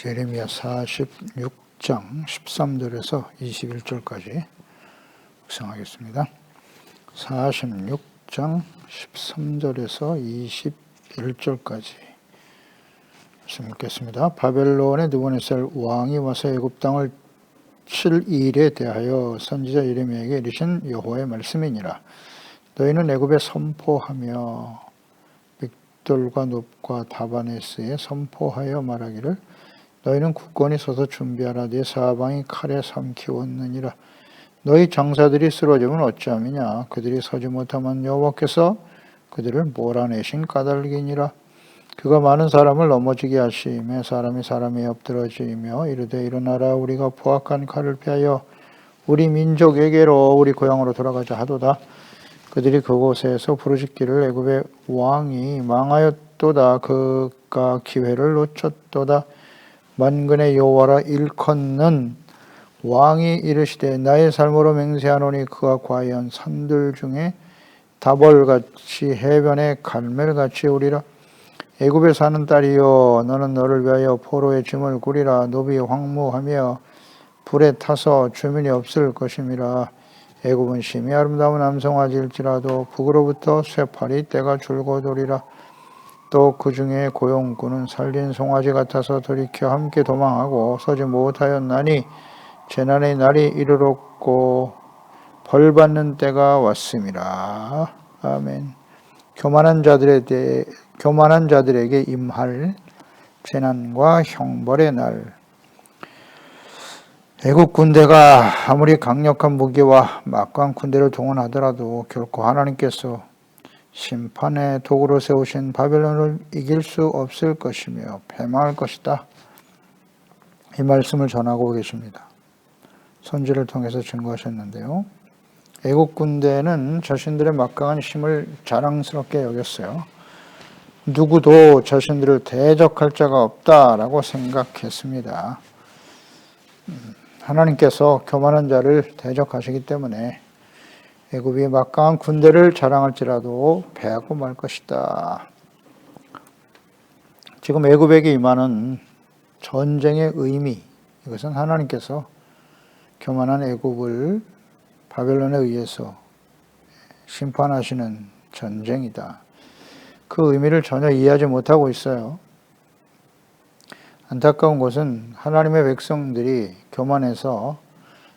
예레미야 46장 13절에서 21절까지 묵상하겠습니다. 46장 13절에서 21절까지 말씀 읽겠습니다. 바벨론의 느부갓네살 왕이 와서 애굽 땅을 칠 일에 대하여 선지자 예레미야에게 이르신 여호와의 말씀이니라. 너희는 애굽에 선포하며 믹돌과 놉과 다바네스에 선포하여 말하기를 너희는 굳건히 서서 준비하라. 네 사방이 칼에 삼키웠느니라. 너희 장사들이 쓰러지면 어찌함이냐. 그들이 서지 못하면 여호와께서 그들을 몰아내신 까닭이니라. 그가 많은 사람을 넘어지게 하시며 사람이 사람이 엎드러지며 이르되 일어나라. 우리가 포악한 칼을 피하여 우리 민족에게로 우리 고향으로 돌아가자 하도다. 그들이 그곳에서 부르짖기를 애굽의 왕이 망하였도다. 그가 기회를 놓쳤도다. 만군의 여호와라 일컫는 왕이 이르시되 나의 삶으로 맹세하노니 그가 과연 산들 중에 다벌같이 해변의 갈멜같이 오리라. 애굽에 사는 딸이여 너는 너를 위하여 포로의 짐을 구리라. 노비 황무하며 불에 타서 주민이 없을 것임이라. 애굽은 심히 아름다운 남성화질지라도 북으로부터 쇠파리 떼가 줄곧 오리라. 또 그 중에 고용꾼은 살린 송아지 같아서 돌이켜 함께 도망하고 서지 못하였나니 재난의 날이 이르렀고 벌받는 때가 왔음이라. 아멘. 교만한 자들에게 임할 재난과 형벌의 날. 애국 군대가 아무리 강력한 무기와 막강한 군대를 동원하더라도 결코 하나님께서 심판의 도구로 세우신 바벨론을 이길 수 없을 것이며 패망할 것이다. 이 말씀을 전하고 계십니다. 선지를 통해서 증거하셨는데요. 애국 군대는 자신들의 막강한 힘을 자랑스럽게 여겼어요. 누구도 자신들을 대적할 자가 없다라고 생각했습니다. 하나님께서 교만한 자를 대적하시기 때문에 애굽이 막강한 군대를 자랑할지라도 패하고 말 것이다. 지금 애굽에게 임하는 전쟁의 의미, 이것은 하나님께서 교만한 애굽을 바벨론에 의해서 심판하시는 전쟁이다. 그 의미를 전혀 이해하지 못하고 있어요. 안타까운 것은 하나님의 백성들이 교만해서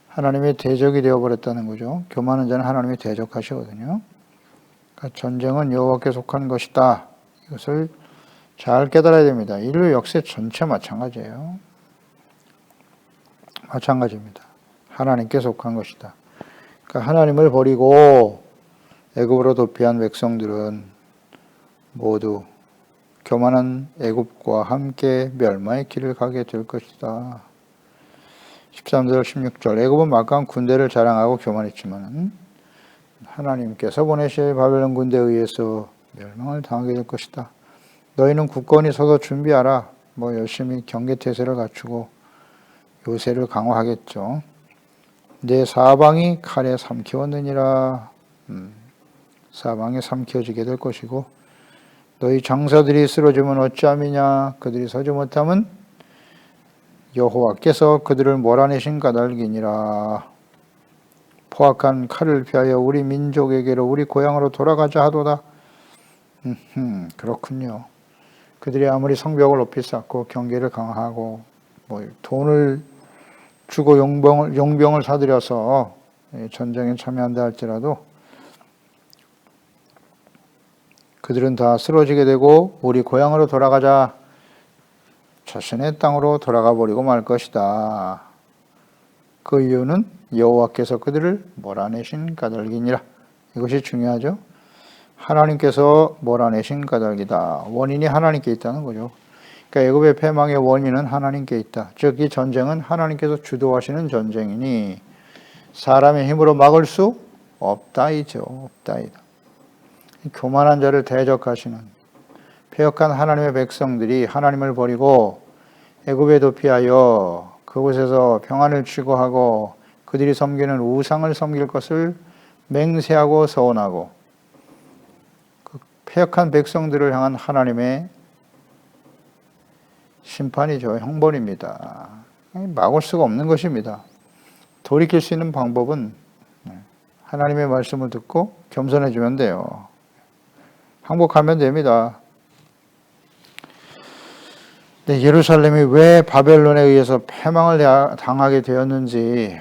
하나님의 대적이 되어버렸다는 거죠. 교만한 자는 하나님이 대적하시거든요. 그러니까 전쟁은 여호와께 속한 것이다. 이것을 잘 깨달아야 됩니다. 인류 역사 전체 마찬가지예요. 마찬가지입니다. 하나님께 속한 것이다. 그러니까 하나님을 버리고 애굽으로 도피한 백성들은 모두 교만한 애굽과 함께 멸망의 길을 가게 될 것이다. 13절 16절 애굽은 막강한 군대를 자랑하고 교만했지만 하나님께서 보내실 바벨론 군대에 의해서 멸망을 당하게 될 것이다. 너희는 굳건히 서서 준비하라. 열심히 경계태세를 갖추고 요새를 강화하겠죠. 내 사방이 칼에 삼키웠느니라. 사방에 삼키어지게 될 것이고 너희 장사들이 쓰러지면 어찌함이냐. 그들이 서지 못하면 여호와께서 그들을 몰아내신 까닭이니라. 포악한 칼을 피하여 우리 민족에게로 우리 고향으로 돌아가자 하도다. 그렇군요. 그들이 아무리 성벽을 높이 쌓고 경계를 강화하고 돈을 주고 용병을 사들여서 전쟁에 참여한다 할지라도 그들은 다 쓰러지게 되고 우리 고향으로 돌아가자. 자신의 땅으로 돌아가 버리고 말 것이다. 그 이유는 여호와께서 그들을 몰아내신 까닭이니라. 이것이 중요하죠. 하나님께서 몰아내신 까닭이다. 원인이 하나님께 있다는 거죠. 그러니까 애굽의 패망의 원인은 하나님께 있다. 즉 이 전쟁은 하나님께서 주도하시는 전쟁이니 사람의 힘으로 막을 수 없다이죠. 없다이다. 교만한 자를 대적하시는 패역한 하나님의 백성들이 하나님을 버리고 애굽에 도피하여 그곳에서 평안을 추구하고 그들이 섬기는 우상을 섬길 것을 맹세하고 서원하고 그 패역한 백성들을 향한 하나님의 심판이죠. 형벌입니다. 막을 수가 없는 것입니다. 돌이킬 수 있는 방법은 하나님의 말씀을 듣고 겸손해지면 돼요. 항복하면 됩니다. 예루살렘이 왜 바벨론에 의해서 패망을 당하게 되었는지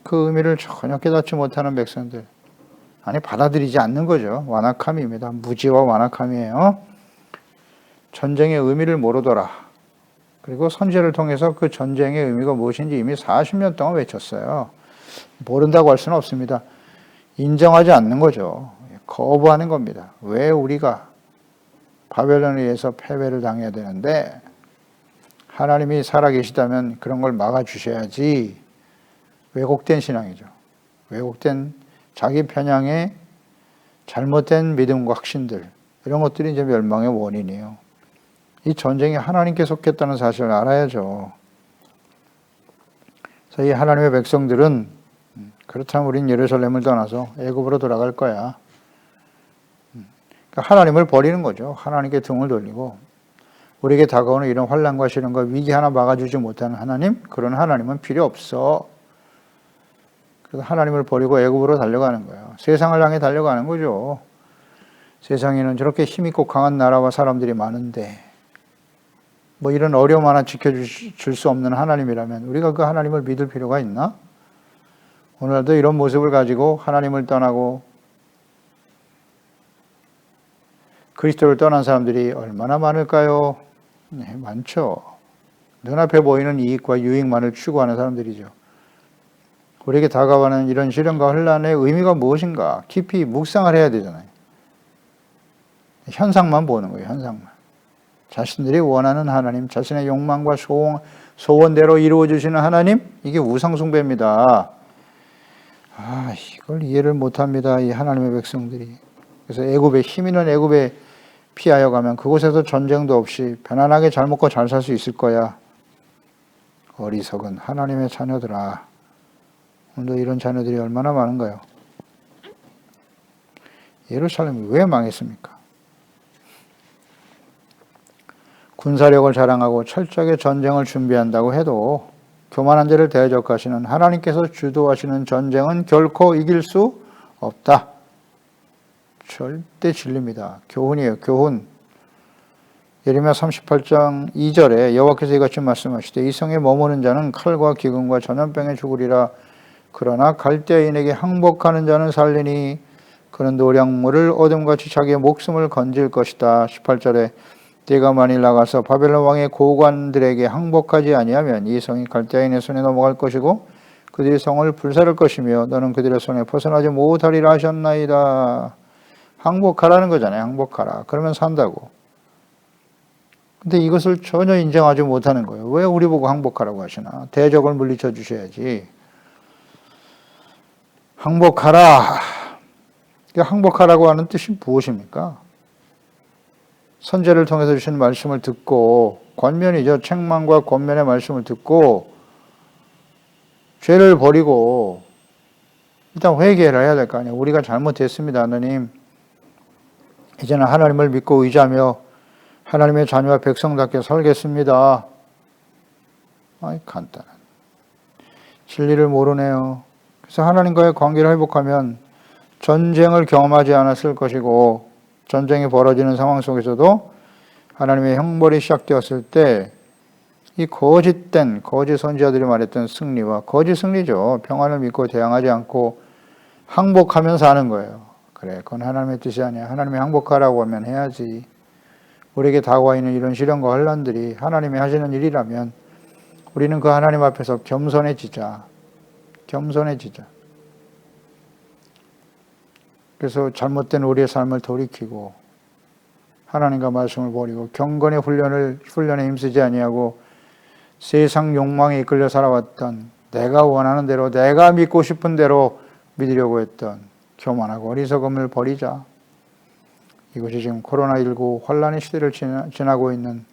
그 의미를 전혀 깨닫지 못하는 백성들, 아니 받아들이지 않는 거죠. 완악함입니다. 무지와 완악함이에요. 전쟁의 의미를 모르더라. 그리고 선지자를 통해서 그 전쟁의 의미가 무엇인지 이미 40년 동안 외쳤어요. 모른다고 할 수는 없습니다. 인정하지 않는 거죠. 거부하는 겁니다. 왜 우리가 바벨론에 의해서 패배를 당해야 되는데 하나님이 살아계시다면 그런 걸 막아주셔야지. 왜곡된 신앙이죠. 왜곡된 자기 편향의 잘못된 믿음과 확신들, 이런 것들이 이제 멸망의 원인이에요. 이 전쟁이 하나님께 속했다는 사실을 알아야죠. 그래서 이 하나님의 백성들은 그렇다면 우린 예루살렘을 떠나서 애굽으로 돌아갈 거야. 그러니까 하나님을 버리는 거죠. 하나님께 등을 돌리고 우리에게 다가오는 이런 환난과 시련과 위기 하나 막아주지 못하는 하나님, 그런 하나님은 필요 없어. 그래서 하나님을 버리고 애굽으로 달려가는 거예요. 세상을 향해 달려가는 거죠. 세상에는 저렇게 힘있고 강한 나라와 사람들이 많은데 뭐 이런 어려움 하나 지켜줄 수 없는 하나님이라면 우리가 그 하나님을 믿을 필요가 있나? 오늘도 이런 모습을 가지고 하나님을 떠나고 그리스도를 떠난 사람들이 얼마나 많을까요? 네, 많죠. 눈앞에 보이는 이익과 유익만을 추구하는 사람들이죠. 우리에게 다가오는 이런 시련과 혼란의 의미가 무엇인가 깊이 묵상을 해야 되잖아요. 현상만 보는 거예요. 현상만. 자신들이 원하는 하나님, 자신의 욕망과 소원대로 이루어주시는 하나님, 이게 우상숭배입니다. 이걸 이해를 못합니다. 이 하나님의 백성들이. 그래서 애굽에 힘 있는 애굽에 피하여 가면 그곳에서 전쟁도 없이 편안하게 잘 먹고 잘 살 수 있을 거야. 어리석은 하나님의 자녀들아. 오늘도 이런 자녀들이 얼마나 많은가요? 예루살렘이 왜 망했습니까? 군사력을 자랑하고 철저하게 전쟁을 준비한다고 해도 교만한 자를 대적하시는 하나님께서 주도하시는 전쟁은 결코 이길 수 없다. 절대 진리입니다. 교훈이에요. 교훈. 예레미야 38장 2절에 여호와께서 이같이 말씀하시되 이 성에 머무는 자는 칼과 기근과 전염병에 죽으리라. 그러나 갈대아인에게 항복하는 자는 살리니 그는 노량물을 얻음같이 자기의 목숨을 건질 것이다. 18절에 내가 만일 나가서 바벨론 왕의 고관들에게 항복하지 아니하면 이 성이 갈대아인의 손에 넘어갈 것이고 그들이 성을 불사를 것이며 너는 그들의 손에 벗어나지 못하리라 하셨나이다. 항복하라는 거잖아요. 항복하라. 그러면 산다고. 근데 이것을 전혀 인정하지 못하는 거예요. 왜 우리 보고 항복하라고 하시나? 대적을 물리쳐 주셔야지. 항복하라. 항복하라고 하는 뜻이 무엇입니까? 선제를 통해서 주신 말씀을 듣고 권면이죠. 책망과 권면의 말씀을 듣고 죄를 버리고 일단 회개를 해야 될 거 아니에요. 우리가 잘못했습니다. 하나님. 이제는 하나님을 믿고 의지하며 하나님의 자녀와 백성답게 살겠습니다. 간단한. 진리를 모르네요. 그래서 하나님과의 관계를 회복하면 전쟁을 경험하지 않았을 것이고 전쟁이 벌어지는 상황 속에서도 하나님의 형벌이 시작되었을 때 이 거짓된 거짓 선지자들이 말했던 승리와 거짓 승리죠. 평안을 믿고 대항하지 않고 항복하면서 하는 거예요. 그래, 그건 하나님의 뜻이 아니야. 하나님이 항복하라고 하면 해야지. 우리에게 다가와 있는 이런 시련과 혼란들이 하나님이 하시는 일이라면 우리는 그 하나님 앞에서 겸손해지자. 겸손해지자. 그래서 잘못된 우리의 삶을 돌이키고 하나님과 말씀을 버리고 경건의 훈련에 힘쓰지 아니하고 세상 욕망에 이끌려 살아왔던 내가 원하는 대로 내가 믿고 싶은 대로 믿으려고 했던 교만하고 어리석음을 버리자. 이것이 지금 코로나19 혼란의 시대를 지나고 있는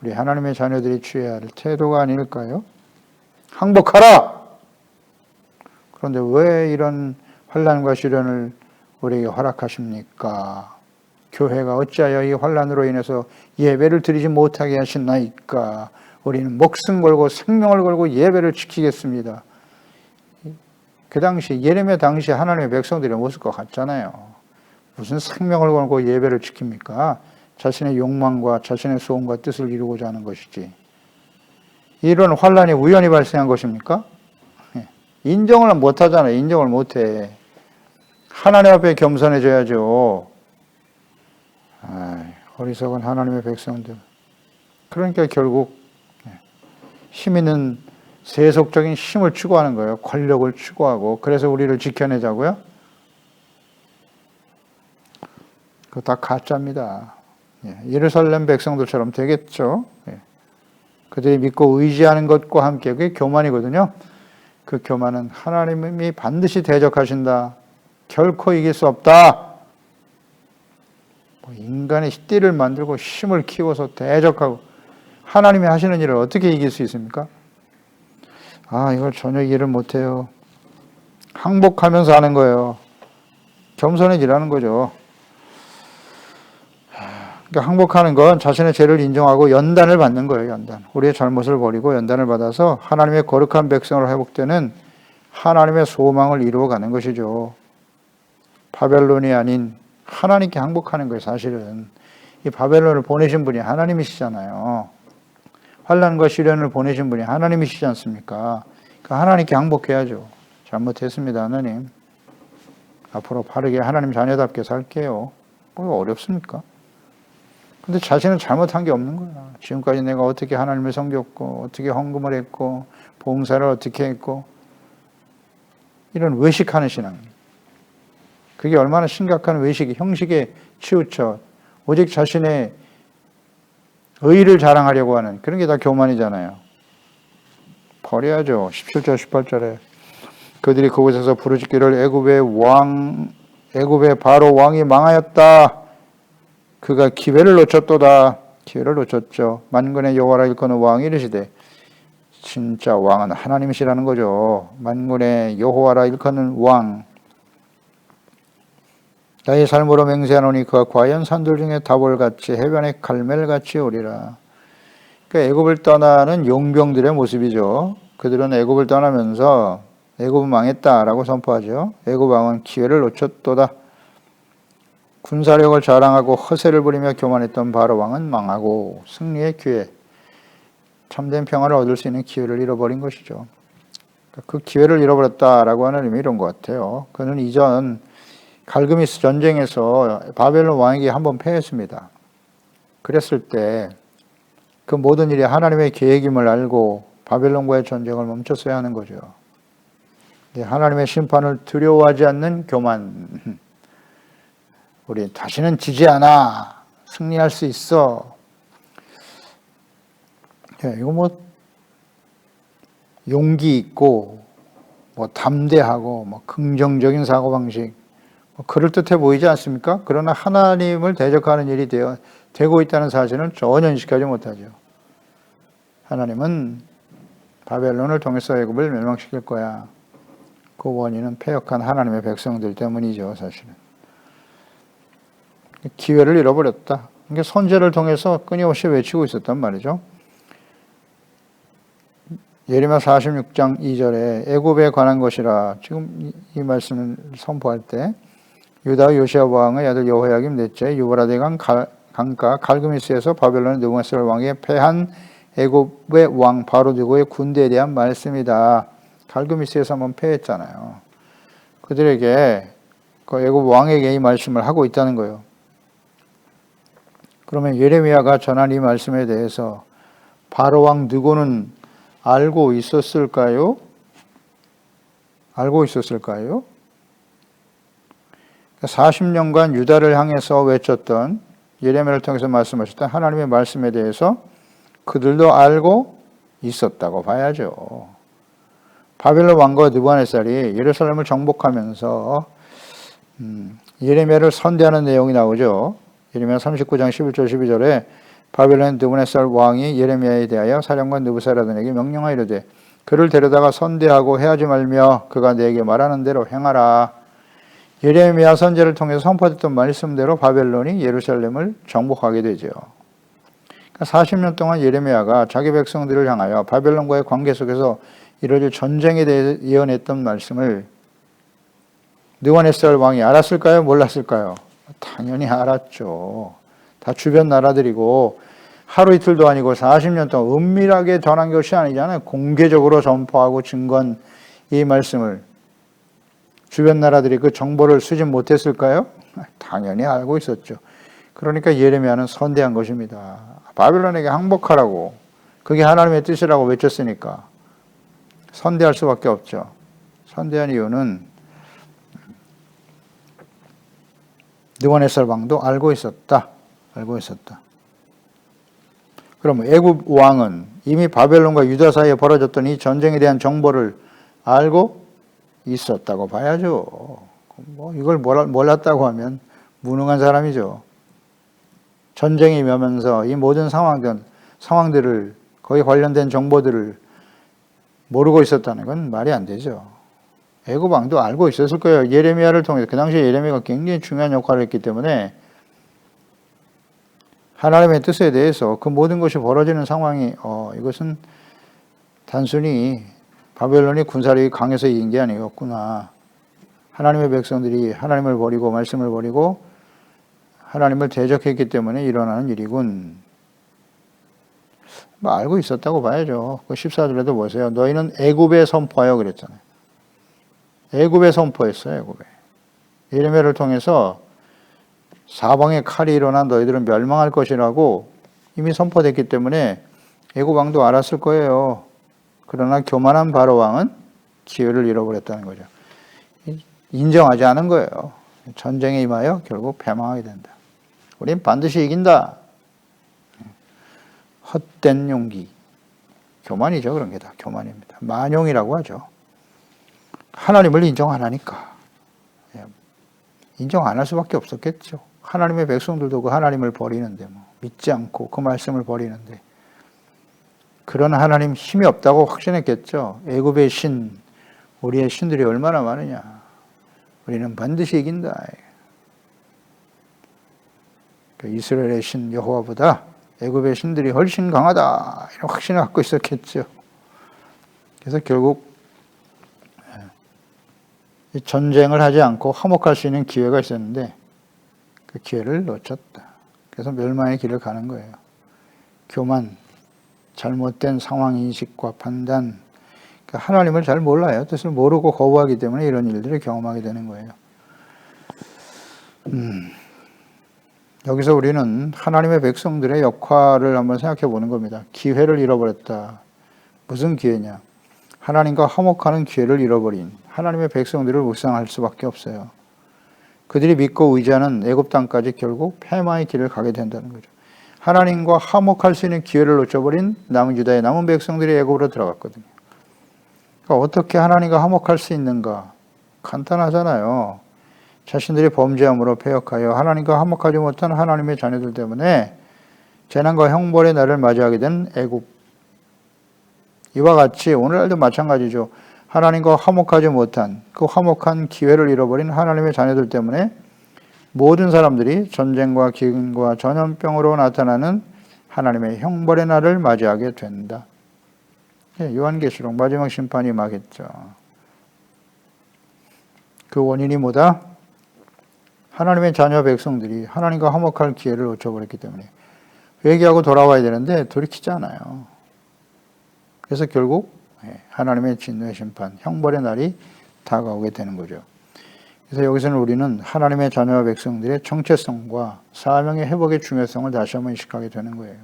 우리 하나님의 자녀들이 취해야 할 태도가 아닐까요? 항복하라! 그런데 왜 이런 혼란과 시련을 우리에게 허락하십니까? 교회가 어찌하여 이 혼란으로 인해서 예배를 드리지 못하게 하셨나이까? 우리는 목숨 걸고 생명을 걸고 예배를 지키겠습니다. 그 당시 예레미야 당시 하나님의 백성들의 모습과 같잖아요. 무슨 생명을 걸고 예배를 지킵니까? 자신의 욕망과 자신의 소원과 뜻을 이루고자 하는 것이지. 이런 환란이 우연히 발생한 것입니까? 인정을 못하잖아요. 인정을 못해. 하나님 앞에 겸손해져야죠. 어리석은 하나님의 백성들. 그러니까 결국 힘 있는 세속적인 힘을 추구하는 거예요. 권력을 추구하고. 그래서 우리를 지켜내자고요? 그거 다 가짜입니다. 예루살렘 백성들처럼 되겠죠. 그들이 믿고 의지하는 것과 함께 그게 교만이거든요. 그 교만은 하나님이 반드시 대적하신다. 결코 이길 수 없다. 인간의 띠를 만들고 힘을 키워서 대적하고 하나님이 하시는 일을 어떻게 이길 수 있습니까? 이걸 전혀 이해를 못해요. 항복하면서 하는 거예요. 겸손해지라는 거죠. 그러니까 항복하는 건 자신의 죄를 인정하고 연단을 받는 거예요. 연단. 우리의 잘못을 버리고 연단을 받아서 하나님의 거룩한 백성으로 회복되는 하나님의 소망을 이루어가는 것이죠. 바벨론이 아닌 하나님께 항복하는 거예요. 사실은 이 바벨론을 보내신 분이 하나님이시잖아요. 환난과 시련을 보내신 분이 하나님이시지 않습니까? 그러니까 하나님께 항복해야죠. 잘못했습니다, 하나님. 앞으로 바르게 하나님 자녀답게 살게요. 뭐 어렵습니까? 근데 자신은 잘못한 게 없는 거야. 지금까지 내가 어떻게 하나님을 섬겼고, 어떻게 헌금을 했고, 봉사를 어떻게 했고, 이런 외식하는 신앙. 그게 얼마나 심각한 외식이, 형식에 치우쳐 오직 자신의 의의를 자랑하려고 하는 그런 게 다 교만이잖아요. 버려야죠. 17절, 18절에 그들이 그곳에서 부르짖기를 애굽의 바로 왕이 망하였다. 그가 기회를 놓쳤도다. 기회를 놓쳤죠. 만군의 여호와라 일컫는 왕이 이르시되, 진짜 왕은 하나님이시라는 거죠. 만군의 여호와라 일컫는 왕. 나의 삶으로 맹세하노니 그가 과연 산들 중에 다볼같이 해변의 갈멜같이 오리라. 그러니까 애굽을 떠나는 용병들의 모습이죠. 그들은 애굽을 떠나면서 애굽은 망했다라고 선포하죠. 애굽 왕은 기회를 놓쳤도다. 군사력을 자랑하고 허세를 부리며 교만했던 바로 왕은 망하고 승리의 기회, 참된 평화를 얻을 수 있는 기회를 잃어버린 것이죠. 그 기회를 잃어버렸다라고 하는 의미 이런 것 같아요. 그는 이전 갈그미스 전쟁에서 바벨론 왕에게 한번 패했습니다. 그랬을 때 그 모든 일이 하나님의 계획임을 알고 바벨론과의 전쟁을 멈췄어야 하는 거죠. 하나님의 심판을 두려워하지 않는 교만. 우리 다시는 지지 않아. 승리할 수 있어. 이거 뭐 용기 있고 뭐 담대하고 뭐 긍정적인 사고방식 그럴듯해 보이지 않습니까? 그러나 하나님을 대적하는 일이 되고 있다는 사실을 전혀 인식하지 못하죠. 하나님은 바벨론을 통해서 애굽을 멸망시킬 거야. 그 원인은 패역한 하나님의 백성들 때문이죠, 사실은. 기회를 잃어버렸다. 그러니까 선제를 통해서 끊임없이 외치고 있었단 말이죠. 예레미야 46장 2절에 애굽에 관한 것이라, 지금 이 말씀을 선포할 때 유다 요시야 왕의 아들 여호야김 넷째 유브라데 강가 갈그미스에서 바벨론의 느부갓네살 왕에 패한 애굽의 왕 바로 느고의 군대에 대한 말씀이다. 갈그미스에서 한번 패했잖아요. 그들에게 그 애굽 왕에게 이 말씀을 하고 있다는 거예요. 그러면 예레미야가 전한 이 말씀에 대해서 바로 왕 느고는 알고 있었을까요? 알고 있었을까요? 40년간 유다를 향해서 외쳤던 예레미야를 통해서 말씀하셨던 하나님의 말씀에 대해서 그들도 알고 있었다고 봐야죠. 바벨론 왕과 느부갓네살이 예루살렘을 정복하면서 예레미야를 선대하는 내용이 나오죠. 예레미야 39장 11절 12절에 바벨론 느부갓네살 왕이 예레미야에 대하여 사령관 느부사라단에게 명령하여 이르되 그를 데려다가 선대하고 해하지 말며 그가 내게 말하는 대로 행하라. 예레미야 선지자를 통해서 선포됐던 말씀대로 바벨론이 예루살렘을 정복하게 되죠. 40년 동안 예레미야가 자기 백성들을 향하여 바벨론과의 관계 속에서 이뤄질 전쟁에 대해 예언했던 말씀을 느부갓네살 왕이 알았을까요? 몰랐을까요? 당연히 알았죠. 다 주변 나라들이고 하루 이틀도 아니고 40년 동안 은밀하게 전한 것이 아니잖아요. 공개적으로 전파하고 증거한 이 말씀을 주변 나라들이 그 정보를 수집 못했을까요? 당연히 알고 있었죠. 그러니까 예레미야는 선대한 것입니다. 바벨론에게 항복하라고, 그게 하나님의 뜻이라고 외쳤으니까 선대할 수밖에 없죠. 선대한 이유는 느부갓네살 왕도 알고 있었다. 알고 있었다. 그럼 애굽 왕은 이미 바벨론과 유다 사이에 벌어졌던 이 전쟁에 대한 정보를 알고 있었다고 봐야죠. 뭐 이걸 몰랐다고 하면 무능한 사람이죠. 전쟁이 임하면서 이 모든 상황들을, 거기에 관련된 정보들을 모르고 있었다는 건 말이 안 되죠. 애굽 왕도 알고 있었을 거예요. 예레미야를 통해서. 그 당시에 예레미야가 굉장히 중요한 역할을 했기 때문에 하나님의 뜻에 대해서 그 모든 것이 벌어지는 상황이 이것은 단순히 바벨론이 군사력이 강해서 이긴 게 아니었구나. 하나님의 백성들이 하나님을 버리고 말씀을 버리고 하나님을 대적했기 때문에 일어나는 일이군. 뭐 알고 있었다고 봐야죠. 그 14절에도 보세요. 너희는 애굽에 선포하여 그랬잖아요. 애굽에 선포했어요. 애굽에. 예레미야를 통해서 사방에 칼이 일어나 너희들은 멸망할 것이라고 이미 선포됐기 때문에 애굽 왕도 알았을 거예요. 그러나 교만한 바로 왕은 기회를 잃어버렸다는 거죠. 인정하지 않은 거예요. 전쟁에 임하여 결국 패망하게 된다. 우린 반드시 이긴다. 헛된 용기. 교만이죠. 그런 게 다 교만입니다. 만용이라고 하죠. 하나님을 인정 안 하니까. 인정 안 할 수밖에 없었겠죠. 하나님의 백성들도 그 하나님을 버리는데, 믿지 않고 그 말씀을 버리는데, 그런 하나님 힘이 없다고 확신했겠죠. 애굽의 신, 우리의 신들이 얼마나 많으냐. 우리는 반드시 이긴다. 이스라엘의 신 여호와보다 애굽의 신들이 훨씬 강하다. 이런 확신을 갖고 있었겠죠. 그래서 결국 전쟁을 하지 않고 화목할 수 있는 기회가 있었는데 그 기회를 놓쳤다. 그래서 멸망의 길을 가는 거예요. 교만, 잘못된 상황 인식과 판단, 하나님을 잘 몰라요. 뜻을 모르고 거부하기 때문에 이런 일들을 경험하게 되는 거예요. 여기서 우리는 하나님의 백성들의 역할을 한번 생각해 보는 겁니다. 기회를 잃어버렸다. 무슨 기회냐? 하나님과 화목하는 기회를 잃어버린 하나님의 백성들을 묵상할 수밖에 없어요. 그들이 믿고 의지하는 애굽 땅까지 결국 패망의 길을 가게 된다는 거죠. 하나님과 화목할 수 있는 기회를 놓쳐버린 남은 유다의 남은 백성들이 애굽으로 들어갔거든요. 그러니까 어떻게 하나님과 화목할 수 있는가? 간단하잖아요. 자신들이 범죄함으로 패역하여 하나님과 화목하지 못한 하나님의 자녀들 때문에 재난과 형벌의 날을 맞이하게 된 애굽. 이와 같이 오늘날도 마찬가지죠. 하나님과 화목하지 못한 그 화목한 기회를 잃어버린 하나님의 자녀들 때문에 모든 사람들이 전쟁과 기근과 전염병으로 나타나는 하나님의 형벌의 날을 맞이하게 된다. 요한계시록 마지막 심판이 임하겠죠. 그 원인이 뭐다? 하나님의 자녀 백성들이 하나님과 화목할 기회를 놓쳐버렸기 때문에 회개하고 돌아와야 되는데 돌이키지 않아요. 그래서 결국 하나님의 진노의 심판, 형벌의 날이 다가오게 되는 거죠. 그래서 여기서는 우리는 하나님의 자녀 백성들의 정체성과 사명의 회복의 중요성을 다시 한번 인식하게 되는 거예요.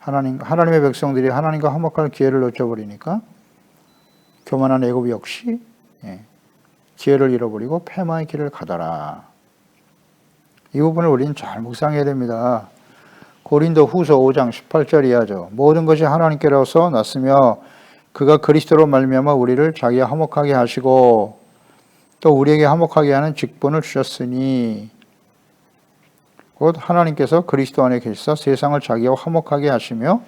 하나님의 백성들이 하나님과 화목할 기회를 놓쳐버리니까 교만한 애굽 역시 기회를 잃어버리고 패망의 길을 가더라. 이 부분을 우리는 잘 묵상해야 됩니다. 고린도 후서 5장 18절 이하죠. 모든 것이 하나님께로서 났으며 그가 그리스도로 말미암아 우리를 자기와 화목하게 하시고 또 우리에게 화목하게 하는 직분을 주셨으니 곧 하나님께서 그리스도 안에 계시사 세상을 자기와 화목하게 하시며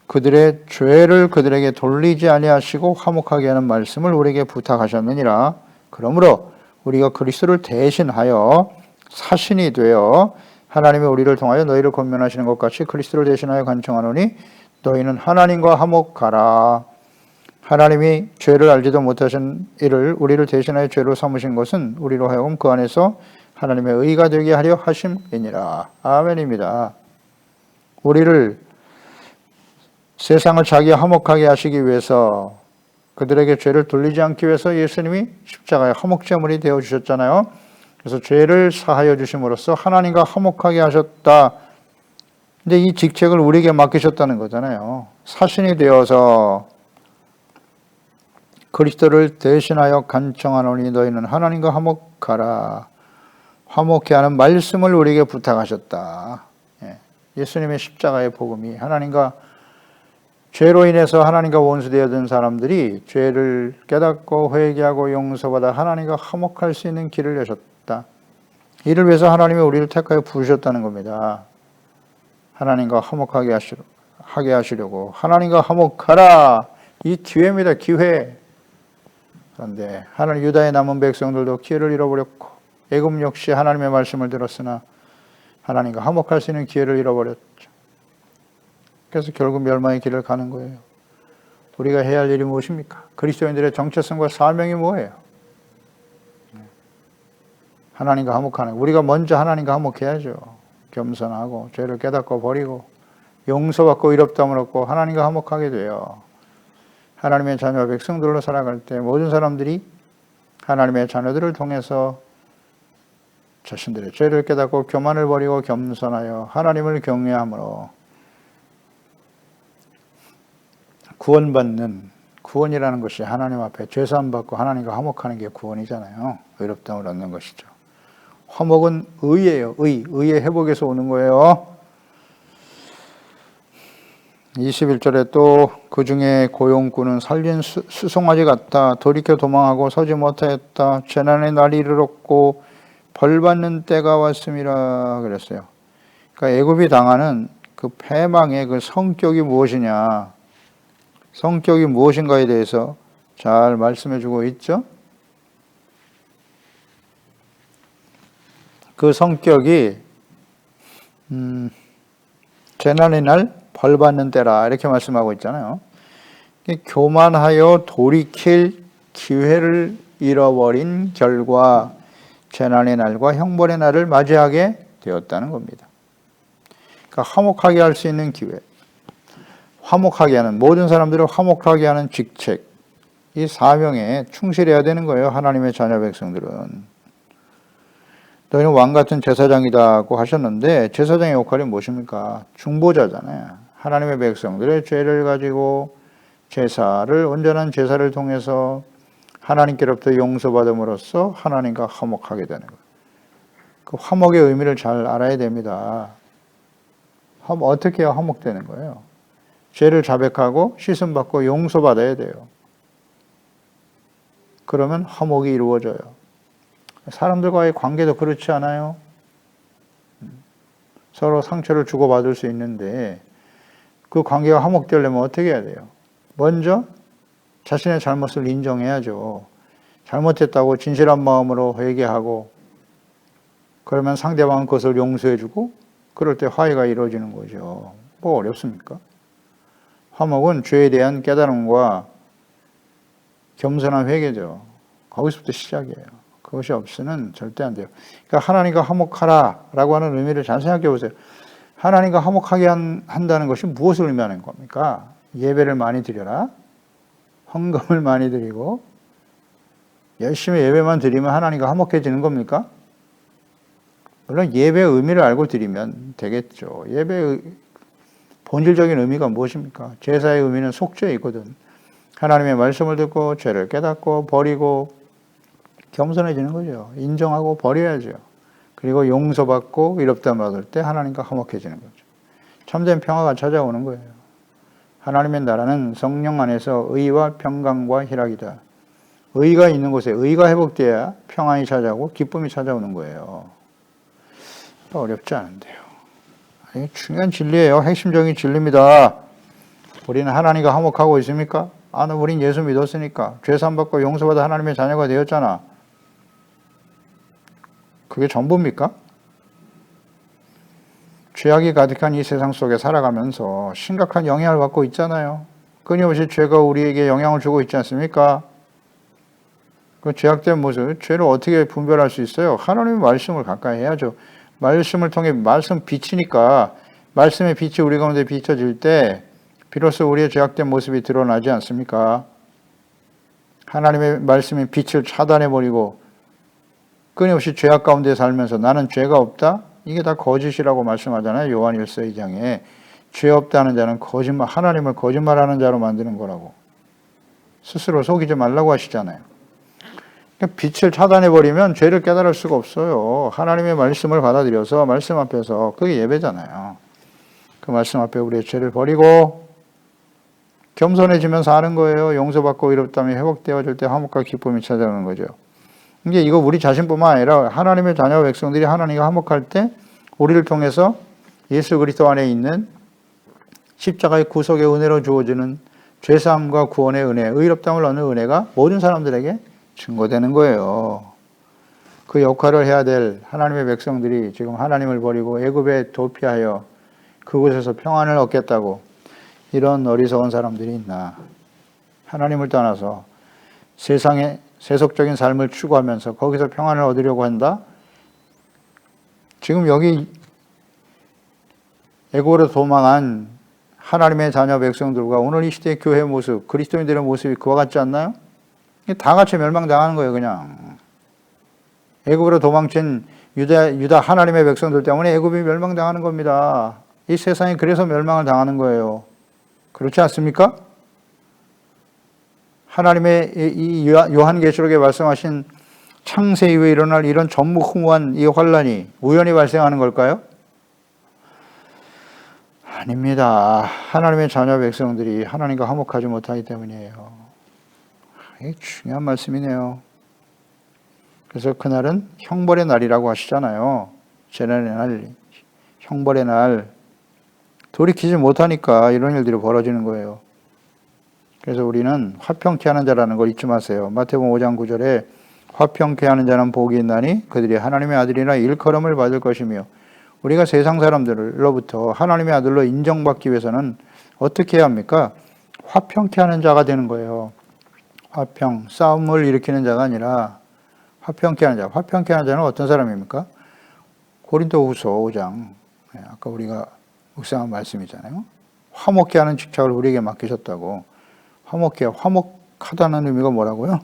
그들의 죄를 그들에게 돌리지 아니하시고 화목하게 하는 말씀을 우리에게 부탁하셨느니라. 그러므로 우리가 그리스도를 대신하여 사신이 되어 하나님이 우리를 통하여 너희를 권면하시는 것 같이 그리스도를 대신하여 간청하노니 너희는 하나님과 화목하라. 하나님이 죄를 알지도 못하신 이를 우리를 대신하여 죄로 삼으신 것은 우리로 하여금 그 안에서 하나님의 의가 되게 하려 하심이니라. 아멘입니다. 우리를 세상을 자기와 화목하게 하시기 위해서 그들에게 죄를 돌리지 않기 위해서 예수님이 십자가의 화목제물이 되어주셨잖아요. 그래서 죄를 사하여 주심으로써 하나님과 화목하게 하셨다. 근데 이 직책을 우리에게 맡기셨다는 거잖아요. 사신이 되어서 그리스도를 대신하여 간청하노니 너희는 하나님과 화목하라. 화목케 하는 말씀을 우리에게 부탁하셨다. 예수님의 십자가의 복음이 하나님과 죄로 인해서 하나님과 원수되어든 사람들이 죄를 깨닫고 회개하고 용서받아 하나님과 화목할 수 있는 길을 여셨다. 이를 위해서 하나님이 우리를 택하여 부르셨다는 겁니다. 하나님과 화목하게 하시려고 하나님과 화목하라. 이 기회입니다. 기회. 그런데 하나님 유다의 남은 백성들도 기회를 잃어버렸고 애굽 역시 하나님의 말씀을 들었으나 하나님과 화목할 수 있는 기회를 잃어버렸죠. 그래서 결국 멸망의 길을 가는 거예요. 우리가 해야 할 일이 무엇입니까? 그리스도인들의 정체성과 사명이 뭐예요? 하나님과 화목하는 거. 우리가 먼저 하나님과 화목해야죠. 겸손하고 죄를 깨닫고 버리고 용서받고 의롭다함을 얻고 하나님과 화목하게 돼요. 하나님의 자녀 백성들로 살아갈 때 모든 사람들이 하나님의 자녀들을 통해서 자신들의 죄를 깨닫고 교만을 버리고 겸손하여 하나님을 경외함으로 구원이라는 것이 하나님 앞에 죄사함 받고 하나님과 화목하는 게 구원이잖아요. 의롭다함을 얻는 것이죠. 화목은 의예요. 의의 회복에서 오는 거예요. 21절에 또 그 중에 고용꾼은 살린 수송아지 같다. 돌이켜 도망하고 서지 못하였다. 재난의 날이 이르렀고 벌받는 때가 왔음이라 그랬어요. 그러니까 애굽이 당하는 그 패망의 그 성격이 무엇이냐, 성격이 무엇인가에 대해서 잘 말씀해주고 있죠. 그 성격이 재난의 날 벌받는 때라 이렇게 말씀하고 있잖아요. 교만하여 돌이킬 기회를 잃어버린 결과 재난의 날과 형벌의 날을 맞이하게 되었다는 겁니다. 그러니까 화목하게 할 수 있는 기회, 화목하게 하는, 모든 사람들을 화목하게 하는 직책, 이 사명에 충실해야 되는 거예요. 하나님의 자녀 백성들은. 너희는 왕같은 제사장이다고 하셨는데 제사장의 역할이 무엇입니까? 중보자잖아요. 하나님의 백성들의 죄를 가지고 제사를, 온전한 제사를 통해서 하나님께로부터 용서받음으로써 하나님과 화목하게 되는 거예요. 그 화목의 의미를 잘 알아야 됩니다. 어떻게 해야 화목되는 거예요? 죄를 자백하고 씻음받고 용서받아야 돼요. 그러면 화목이 이루어져요. 사람들과의 관계도 그렇지 않아요? 서로 상처를 주고받을 수 있는데 그 관계가 화목되려면 어떻게 해야 돼요? 먼저 자신의 잘못을 인정해야죠. 잘못했다고 진실한 마음으로 회개하고 그러면 상대방은 그것을 용서해주고 그럴 때 화해가 이루어지는 거죠. 뭐 어렵습니까? 화목은 죄에 대한 깨달음과 겸손한 회개죠. 거기서부터 시작이에요. 그것이 없으면 절대 안 돼요. 그러니까 하나님과 화목하라라고 하는 의미를 잘 생각해 보세요. 하나님과 화목하게 한다는 것이 무엇을 의미하는 겁니까? 예배를 많이 드려라. 헌금을 많이 드리고 열심히 예배만 드리면 하나님과 화목해지는 겁니까? 물론 예배의 의미를 알고 드리면 되겠죠. 예배의 본질적인 의미가 무엇입니까? 제사의 의미는 속죄에 있거든. 하나님의 말씀을 듣고 죄를 깨닫고 버리고 겸손해지는 거죠. 인정하고 버려야죠. 그리고 용서받고 의롭다함을 얻을 때 하나님과 화목해지는 거죠. 참된 평화가 찾아오는 거예요. 하나님의 나라는 성령 안에서 의와 평강과 희락이다. 의가 있는 곳에 의가 회복돼야 평안이 찾아오고 기쁨이 찾아오는 거예요. 어렵지 않은데요. 이게 중요한 진리예요. 핵심적인 진리입니다. 우리는 하나님과 화목하고 있습니까? 우린 예수 믿었으니까 죄산 받고 용서받아 하나님의 자녀가 되었잖아. 그게 전부입니까? 죄악이 가득한 이 세상 속에 살아가면서 심각한 영향을 받고 있잖아요. 끊임없이 죄가 우리에게 영향을 주고 있지 않습니까? 그 죄악된 모습, 죄를 어떻게 분별할 수 있어요? 하나님의 말씀을 가까이 해야죠. 말씀을 통해 말씀 빛이니까 말씀의 빛이 우리 가운데 비춰질 때 비로소 우리의 죄악된 모습이 드러나지 않습니까? 하나님의 말씀의 빛을 차단해버리고 끊임없이 죄악 가운데 살면서 나는 죄가 없다? 이게 다 거짓이라고 말씀하잖아요. 요한 1서 2장에. 죄 없다는 자는 거짓말, 하나님을 거짓말하는 자로 만드는 거라고. 스스로 속이지 말라고 하시잖아요. 빛을 차단해버리면 죄를 깨달을 수가 없어요. 하나님의 말씀을 받아들여서 말씀 앞에서, 그게 예배잖아요. 그 말씀 앞에 우리의 죄를 버리고 겸손해지면서 하는 거예요. 용서받고 이롭다면 회복되어질 때 화목과 기쁨이 찾아오는 거죠. 이거 우리 자신뿐만 아니라 하나님의 자녀 백성들이 하나님과 화목할 때 우리를 통해서 예수 그리스도 안에 있는 십자가의 구속의 은혜로 주어지는 죄사함과 구원의 은혜, 의롭다함을 얻는 은혜가 모든 사람들에게 증거되는 거예요. 그 역할을 해야 될 하나님의 백성들이 지금 하나님을 버리고 애굽에 도피하여 그곳에서 평안을 얻겠다고 이런 어리석은 사람들이 있나. 하나님을 떠나서 세상의 세속적인 삶을 추구하면서 거기서 평안을 얻으려고 한다? 지금 여기 애굽으로 도망한 하나님의 자녀 백성들과 오늘 이 시대의 교회의 모습, 그리스도인들의 모습이 그와 같지 않나요? 다 같이 멸망당하는 거예요, 그냥. 애굽으로 도망친 유다 하나님의 백성들 때문에 애굽이 멸망당하는 겁니다. 이 세상이 그래서 멸망을 당하는 거예요. 그렇지 않습니까? 하나님의 이 요한계시록에 말씀하신 창세 이후에 일어날 이런 전무후무한 이 환란이 우연히 발생하는 걸까요? 아닙니다. 하나님의 자녀 백성들이 하나님과 화목하지 못하기 때문이에요. 이게 중요한 말씀이네요. 그래서 그날은 형벌의 날이라고 하시잖아요. 재난의 날, 형벌의 날. 돌이키지 못하니까 이런 일들이 벌어지는 거예요. 그래서 우리는 화평케 하는 자라는 걸 잊지 마세요. 마태복음 5장 9절에 화평케 하는 자는 복이 있나니 그들이 하나님의 아들이나 일컬음을 받을 것이며, 우리가 세상 사람들로부터 하나님의 아들로 인정받기 위해서는 어떻게 해야 합니까? 화평케 하는 자가 되는 거예요. 화평, 싸움을 일으키는 자가 아니라 화평케 하는 자. 화평케 하는 자는 어떤 사람입니까? 고린도후서 5장, 아까 우리가 묵상한 말씀이잖아요. 화목케 하는 직책을 우리에게 맡기셨다고. 화목하다는 의미가 뭐라고요?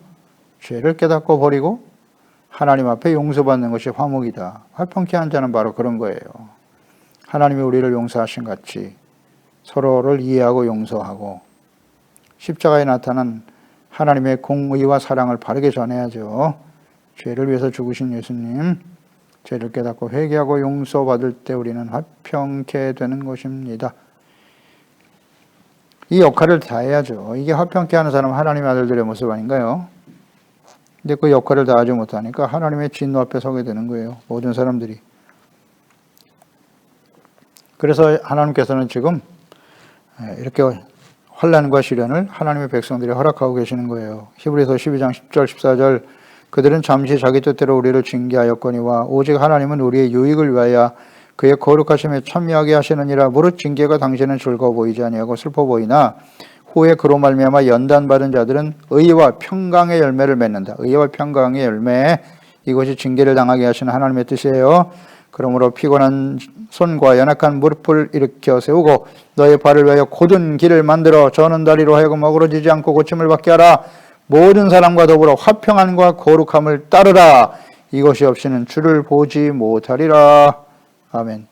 죄를 깨닫고 버리고 하나님 앞에 용서받는 것이 화목이다. 화평케 하는 자는 바로 그런 거예요. 하나님이 우리를 용서하신 같이 서로를 이해하고 용서하고 십자가에 나타난 하나님의 공의와 사랑을 바르게 전해야죠. 죄를 위해서 죽으신 예수님, 죄를 깨닫고 회개하고 용서받을 때 우리는 화평케 되는 것입니다. 이 역할을 다해야죠. 이게 화평케 하는 사람은 하나님의 아들들의 모습 아닌가요? 근데 그 역할을 다하지 못하니까 하나님의 진노 앞에 서게 되는 거예요. 모든 사람들이. 그래서 하나님께서는 지금 이렇게 환난과 시련을 하나님의 백성들이 허락하고 계시는 거예요. 히브리서 12장 10절 14절 그들은 잠시 자기 뜻대로 우리를 징계하였거니와 오직 하나님은 우리의 유익을 위하여 그의 거룩하심에 참여하게 하시느니라. 무릇 징계가 당신은 즐거워 보이지 아니하고 슬퍼 보이나 후에 그로 말미암아 연단받은 자들은 의와 평강의 열매를 맺는다. 의와 평강의 열매, 이것이 징계를 당하게 하시는 하나님의 뜻이에요. 그러므로 피곤한 손과 연약한 무릎을 일으켜 세우고 너의 발을 위하여 곧은 길을 만들어 저는 다리로 하여금 어그러지지 않고 고침을 받게 하라. 모든 사람과 더불어 화평함과 거룩함을 따르라. 이것이 없이는 주를 보지 못하리라. 아멘.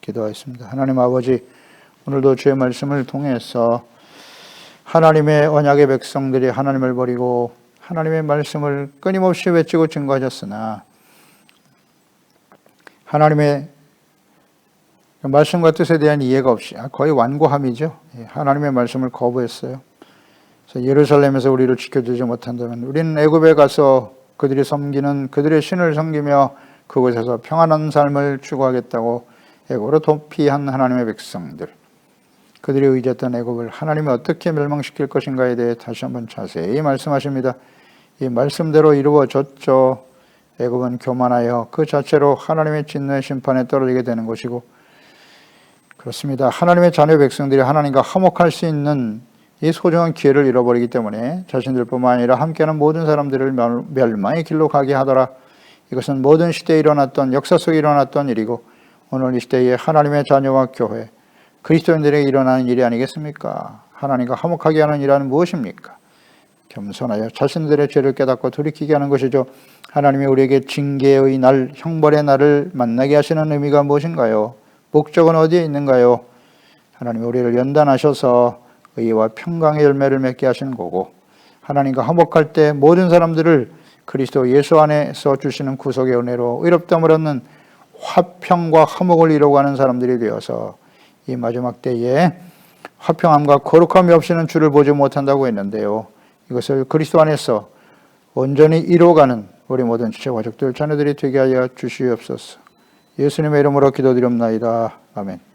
기도하겠습니다. 하나님 아버지, 오늘도 주의 말씀을 통해서 하나님의 언약의 백성들이 하나님을 버리고 하나님의 말씀을 끊임없이 외치고 증거하셨으나 하나님의 말씀과 뜻에 대한 이해가 없이 거의 완고함이죠. 하나님의 말씀을 거부했어요. 그래서 예루살렘에서 우리를 지켜주지 못한다면 우리는 애굽에 가서 그들이 섬기는 그들의 신을 섬기며 그곳에서 평안한 삶을 추구하겠다고 애굽으로 도피한 하나님의 백성들, 그들이 의지했던 애굽을 하나님이 어떻게 멸망시킬 것인가에 대해 다시 한번 자세히 말씀하십니다. 이 말씀대로 이루어졌죠. 애굽은 교만하여 그 자체로 하나님의 진노의 심판에 떨어지게 되는 것이고 그렇습니다. 하나님의 자녀 백성들이 하나님과 화목할 수 있는 이 소중한 기회를 잃어버리기 때문에 자신들뿐만 아니라 함께하는 모든 사람들을 멸망의 길로 가게 하더라. 이것은 모든 시대에 일어났던, 역사 속에 일어났던 일이고 오늘 이 시대에 하나님의 자녀와 교회, 그리스도인들에게 일어나는 일이 아니겠습니까? 하나님과 화목하게 하는 일은 무엇입니까? 겸손하여 자신들의 죄를 깨닫고 돌이키게 하는 것이죠. 하나님이 우리에게 징계의 날, 형벌의 날을 만나게 하시는 의미가 무엇인가요? 목적은 어디에 있는가요? 하나님이 우리를 연단하셔서 의와 평강의 열매를 맺게 하시는 거고, 하나님과 화목할 때 모든 사람들을 그리스도 예수 안에서 주시는 구속의 은혜로 의롭다함을 얻는 화평과 화목을 이루어가는 사람들이 되어서 이 마지막 때에 화평함과 거룩함이 없이는 주를 보지 못한다고 했는데요. 이것을 그리스도 안에서 온전히 이루어가는 우리 모든 지체 가족들, 자녀들이 되게 하여 주시옵소서. 예수님의 이름으로 기도드립나이다. 아멘.